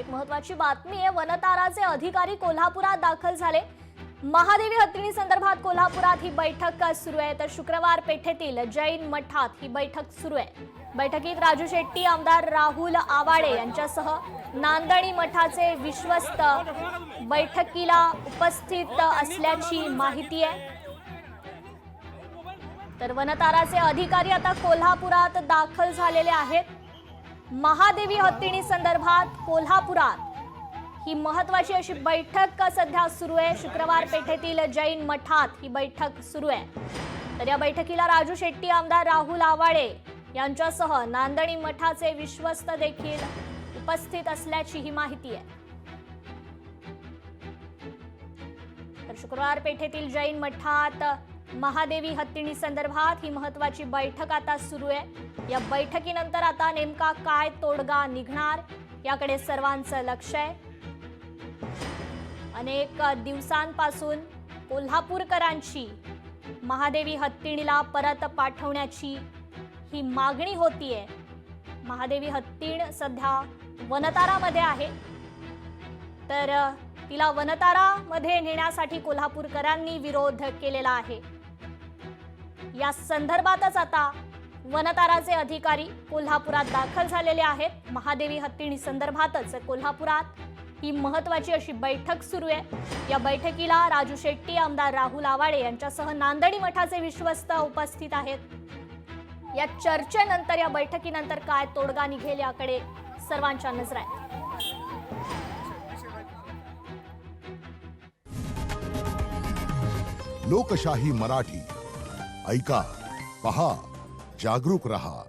एक महत्त्वाची बातमी आहे। वनताराचे अधिकारी कोल्हापुरात दाखल झाले। महादेवी हत्तीणी संदर्भात कोल्हापुरात ही बैठक सुरू आहे। तर शुक्रवार पेठेतील जैन मठात ही बैठक सुरू आहे। बैठकीत राजू शेट्टी, आमदार राहुल आवाडे यांच्यासह नांदणी मठाचे विश्वस्त बैठकीला उपस्थित असल्याची माहिती आहे। तर वनताराचे अधिकारी आता कोल्हापुरात दाखल झालेले आहेत। महादेवी हत्तीणी संदर्भात कोल्हापुरात ही महत्त्वाची अशी बैठक सध्या सुरू आहे। शुक्रवार पेठेतील जैन मठात ही बैठक सुरू आहे। तर या बैठकीला राजू शेट्टी, आमदार राहुल आवाडे यांच्यासह नांदणी मठाचे विश्वस्त देखील उपस्थित असल्याची ही माहिती आहे। तर शुक्रवार पेठेतील जैन मठात महादेवी हत्तीणी संदर्भात ही महत्त्वाची बैठक आता सुरू आहे। या बैठकीनंतर आता नेमका काय तोडगा निघणार याकडे सर्वांचं लक्ष आहे। अनेक दिवसांपासून कोल्हापूरकरांची महादेवी हत्तीणीला परत पाठवण्याची ही मागणी होतीये। महादेवी हत्तीण सध्या वनतारामध्ये आहे, तर तिला वनतारामध्ये नेण्यासाठी कोल्हापूरकरांनी विरोध केलेला आहे। या संदर्भातच आता वनताराचे अधिकारी कोल्हापुरात दाखल झालेले आहेत। महादेवी हत्तीणी संदर्भातच कोल्हापुरात ही महत्त्वाची अशी बैठक सुरू आहे। या बैठकीला राजू शेट्टी, आमदार राहुल आवाडे यांच्यासह नांदणी मठाचे विश्वस्त उपस्थित आहेत। या चर्चेनंतर, या बैठकीनंतर काय तोडगा निघेल याकडे सर्वांच्या नजरा आहेत। लोकशाही मराठी ऐका, पहा, जागरूक रहा।